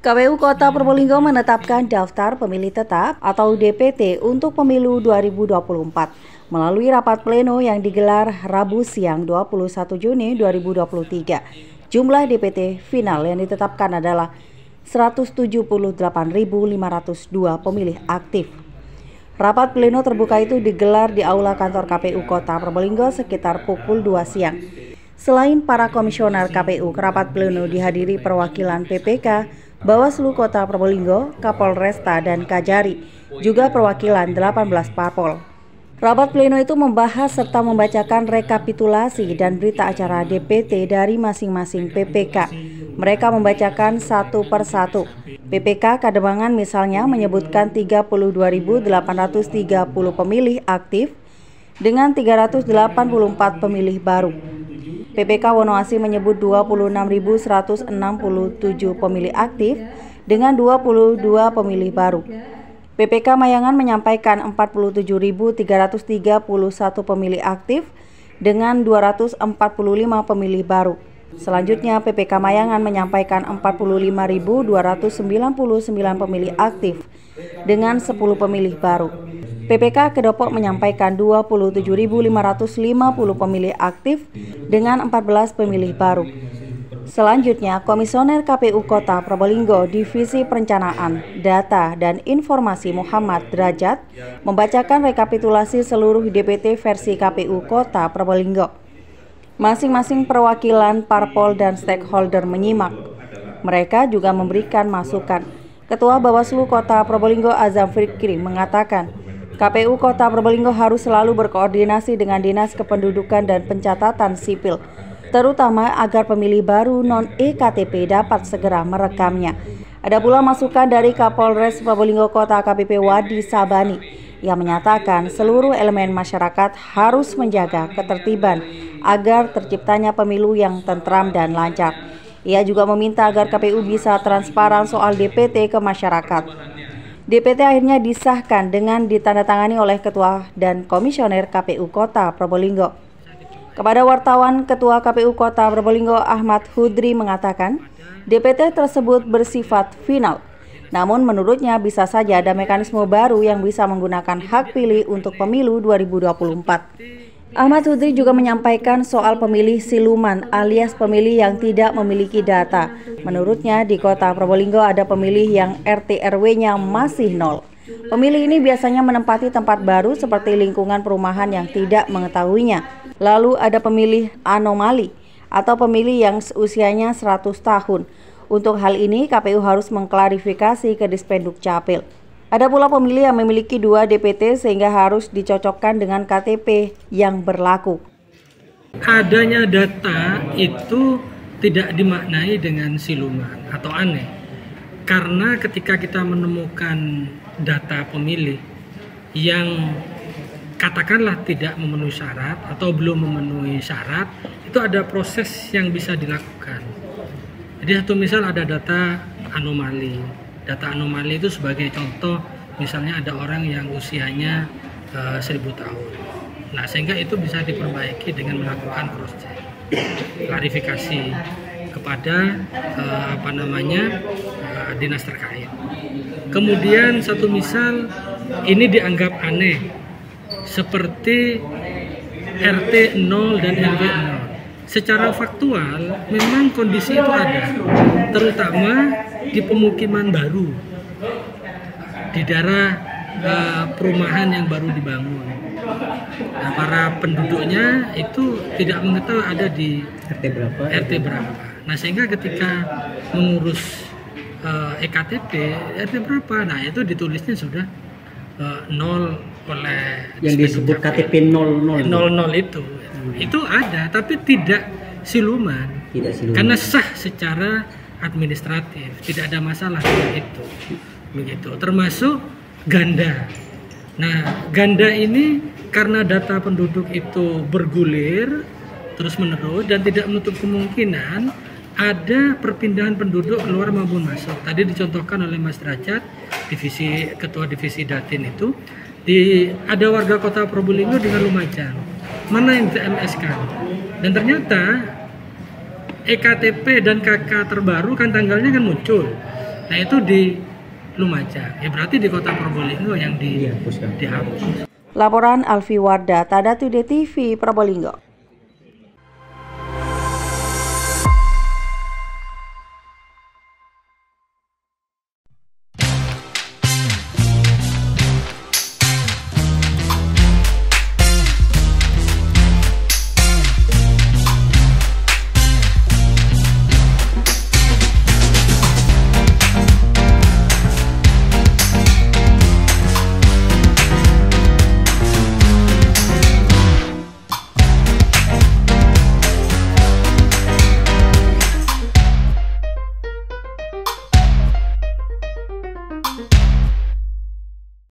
KPU Kota Probolinggo menetapkan daftar pemilih tetap atau DPT untuk pemilu 2024 melalui rapat pleno yang digelar Rabu siang 21 Juni 2023. Jumlah DPT final yang ditetapkan adalah 178.502 pemilih aktif. Rapat pleno terbuka itu digelar di Aula Kantor KPU Kota Probolinggo sekitar pukul 2 siang. Selain para komisioner KPU, rapat pleno dihadiri perwakilan PPK, Bawaslu Kota Probolinggo, Kapolresta, dan Kajari, juga perwakilan 18 parpol. Rapat pleno itu membahas serta membacakan rekapitulasi dan berita acara DPT dari masing-masing PPK. Mereka membacakan satu persatu. PPK Kademangan misalnya menyebutkan 32.830 pemilih aktif dengan 384 pemilih baru. PPK Wonoasi menyebut 26.167 pemilih aktif dengan 22 pemilih baru. PPK Mayangan menyampaikan 47.331 pemilih aktif dengan 245 pemilih baru. Selanjutnya PPK Mayangan menyampaikan 45.299 pemilih aktif dengan 10 pemilih baru. PPK Kedopok menyampaikan 27.550 pemilih aktif dengan 14 pemilih baru. Selanjutnya, Komisioner KPU Kota Probolinggo Divisi Perencanaan, Data, dan Informasi Muhammad Derajat membacakan rekapitulasi seluruh DPT versi KPU Kota Probolinggo. Masing-masing perwakilan parpol dan stakeholder menyimak. Mereka juga memberikan masukan. Ketua Bawaslu Kota Probolinggo Azam Fikri mengatakan, KPU Kota Probolinggo harus selalu berkoordinasi dengan Dinas Kependudukan dan Pencatatan Sipil, terutama agar pemilih baru non-EKTP dapat segera merekamnya. Ada pula masukan dari Kapolres Probolinggo Kota AKBP Wadi Sabani yang menyatakan seluruh elemen masyarakat harus menjaga ketertiban agar terciptanya pemilu yang tentram dan lancar. Ia juga meminta agar KPU bisa transparan soal DPT ke masyarakat. DPT akhirnya disahkan dengan ditandatangani oleh Ketua dan Komisioner KPU Kota Probolinggo. Kepada wartawan, Ketua KPU Kota Probolinggo Ahmad Hudri mengatakan, DPT tersebut bersifat final. Namun menurutnya bisa saja ada mekanisme baru yang bisa menggunakan hak pilih untuk pemilu 2024. Ahmad Hudri juga menyampaikan soal pemilih siluman alias pemilih yang tidak memiliki data. Menurutnya di Kota Probolinggo ada pemilih yang RT RW-nya masih nol. Pemilih ini biasanya menempati tempat baru seperti lingkungan perumahan yang tidak mengetahuinya. Lalu ada pemilih anomali atau pemilih yang usianya 100 tahun. Untuk hal ini KPU harus mengklarifikasi ke Dispenduk Capil. Ada pula pemilih yang memiliki 2 DPT sehingga harus dicocokkan dengan KTP yang berlaku. Adanya data itu tidak dimaknai dengan siluman atau aneh. Karena ketika kita menemukan data pemilih yang katakanlah tidak memenuhi syarat atau belum memenuhi syarat, itu ada proses yang bisa dilakukan. Jadi satu misal ada data anomali. Data anomali itu sebagai contoh, misalnya ada orang yang usianya 1000 tahun. Nah, sehingga itu bisa diperbaiki dengan melakukan cross check, klarifikasi kepada dinas terkait. Kemudian satu misal ini dianggap aneh, seperti RT 0 dan RW 0. Secara faktual memang kondisi itu ada, terutama di pemukiman baru, di daerah perumahan yang baru dibangun. Nah, para penduduknya itu tidak mengetahui ada di RT berapa. Nah, sehingga ketika mengurus EKTP RT berapa, nah itu ditulisnya sudah 0 oleh yang disebut KTP 00 itu. Itu ada, tapi tidak siluman. Karena sah secara administratif, tidak ada masalah dengan itu. Begitu. Termasuk ganda. Nah, ganda ini karena data penduduk itu bergulir terus-menerus dan tidak menutup kemungkinan ada perpindahan penduduk keluar maupun masuk. Tadi dicontohkan oleh Mas Derajat, Ketua Divisi Datin itu, ada warga Kota Probolinggo dengan Lumajang. Mana yang di-TMS-kan? Dan ternyata EKTP dan KK terbaru kan tanggalnya kan muncul. Nah itu di Lumajang, ya berarti di Kota Probolinggo yang dihapus. Laporan Alfi Wardah, Tada Today TV, Probolinggo.